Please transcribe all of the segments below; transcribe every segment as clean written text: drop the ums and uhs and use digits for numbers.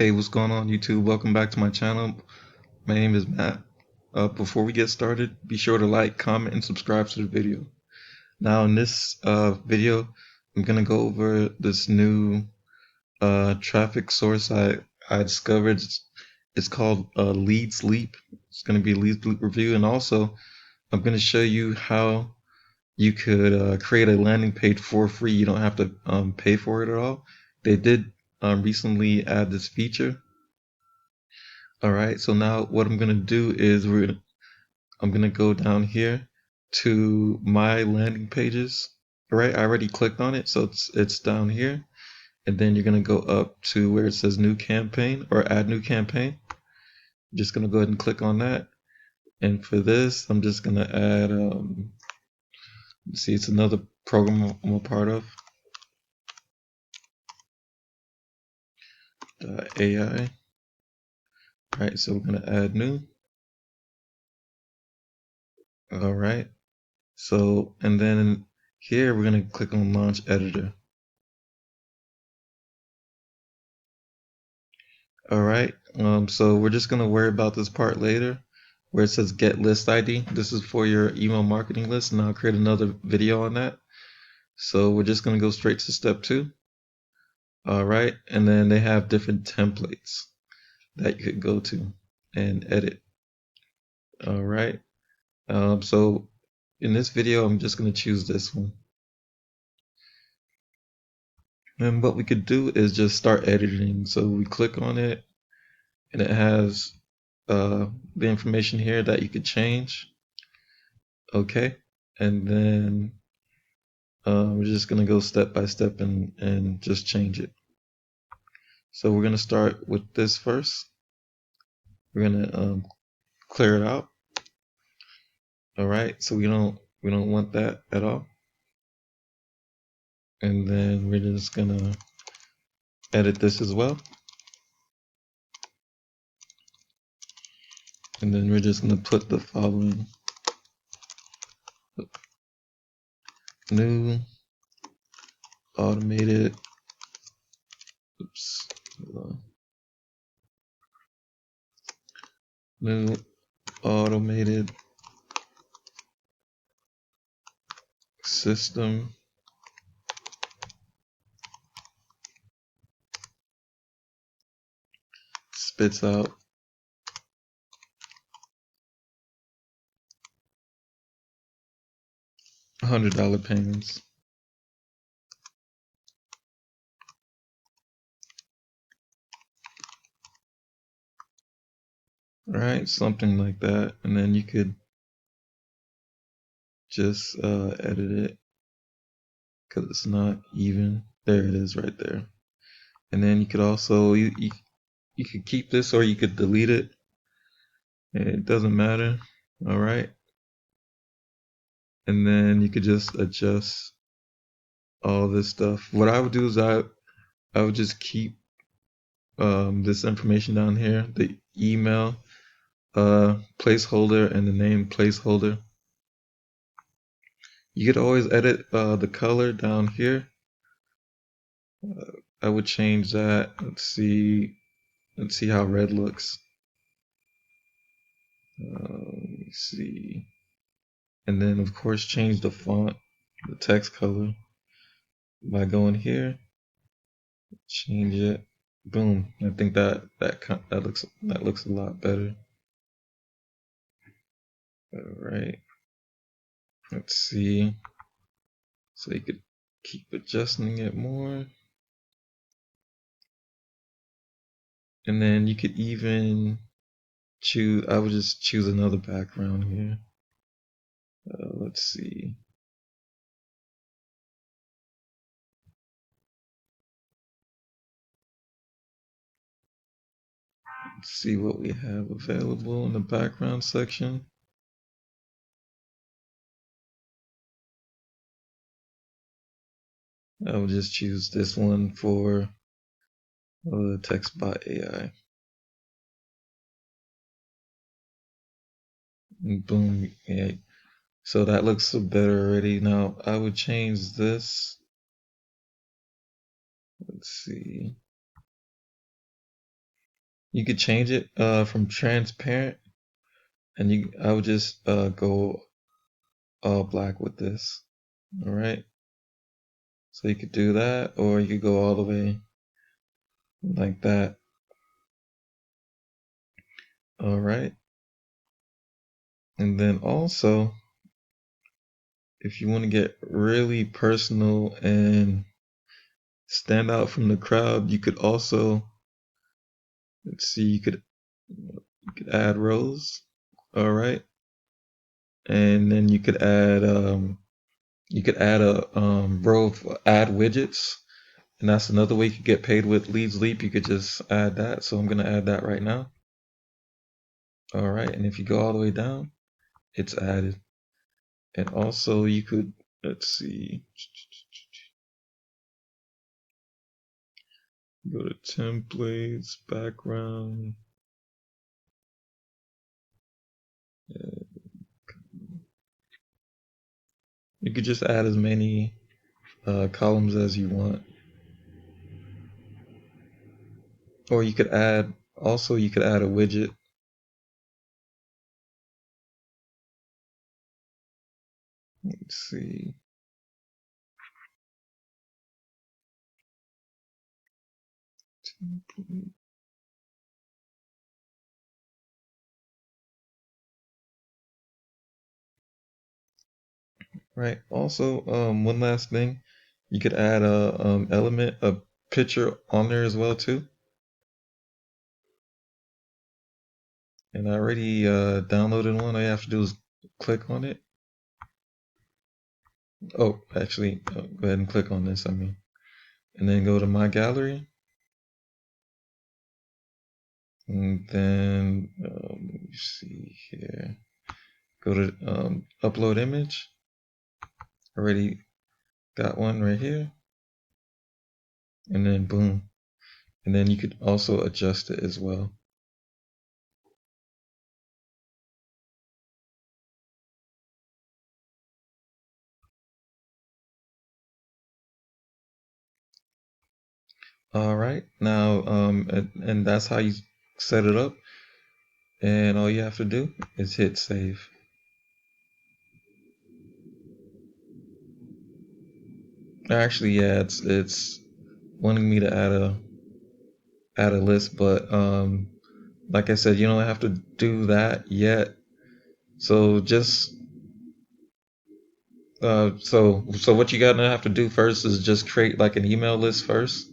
Hey, what's going on, YouTube? Welcome back to my channel. My name is Matt. Before we get started, be sure to like, comment, and subscribe to the video. Now, in this video, I'm gonna go over this new traffic source I discovered. It's called Leadsleap. It's gonna be a Leadsleap review, and also I'm gonna show you how you could create a landing page for free. You don't have to pay for it at all. They did recently add this feature. All right, so now what I'm gonna do is I'm gonna go down here to my landing pages. All right, I already clicked on it, so it's down here, and then you're gonna go up to where it says new campaign or add new campaign. I'm just gonna go ahead and click on that, and for this, I'm just gonna add. See, it's another program I'm a part of. AI. All right, so we're gonna add new. All right. So, and then here we're going to click on Launch Editor. All right. So we're just going to worry about this part later where it says Get List ID. This is for your email marketing list, and I'll create another video on that. So we're just going to go straight to step 2. All right. And then they have different templates that you could go to and edit. All right. So in this video, I'm just going to choose this one. And what we could do is just start editing. So we click on it, and it has the information here that you could change. Okay, and then we're just going to go step by step and just change it. So we're going to start with this first. We're going to clear it out. All right, so we don't want that at all. And then we're just going to edit this as well. And then we're just going to put the following: new automated, new automated system spits out $100 payments. Right, something like that, and then you could just edit it because it's not even. There it is, right there. And then you could also you could keep this or you could delete it. It doesn't matter. All right, and then you could just adjust all this stuff. What I would do is I would just keep this information down here, the email placeholder and the name placeholder. You could always edit the color down here. I would change that. Let's see how red looks. Let me see. And then of course change the font, the text color by going here. Change it. Boom. I think that looks a lot better. All right. Let's see. So you could keep adjusting it more. And then you could even choose, I would just choose another background here. Let's see. Let's see what we have available in the background section. I will just choose this one for TextBot AI. And boom, yeah. So that looks better already. Now I would change this. Let's see. you could change it from transparent, and I would just go all black with this. All right. So you could do that, or you could go all the way like that. All right. And then also, if you want to get really personal and stand out from the crowd, you could also, let's see, you could add rows. All right. And then you could add a row of add widgets. And that's another way you could get paid with Leadsleap. You could just add that. So I'm going to add that right now. All right. And if you go all the way down, it's added. And also you could, let's see, go to templates, background. You could just add as many columns as you want. Or you could add, also you could add a widget. Let's see. Right. Also, one last thing, you could add a picture on there as well too. And I already downloaded one. All you have to do is click on it. Oh, actually, go ahead and click on this. And then go to my gallery. And then let me see here. Go to upload image. Already got one right here. And then boom. And then you could also adjust it as well. All right. Now, and that's how you set it up. And all you have to do is hit save. Actually, yeah, it's wanting me to add a list, but like I said, you don't have to do that yet. So just so what you're gonna have to do first is just create like an email list first,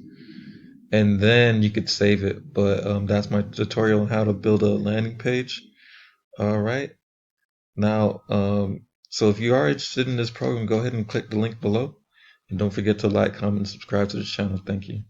and then you could save it. But that's my tutorial on how to build a landing page. All right. Now, so if you are interested in this program, go ahead and click the link below. And don't forget to like, comment, and subscribe to the channel. Thank you.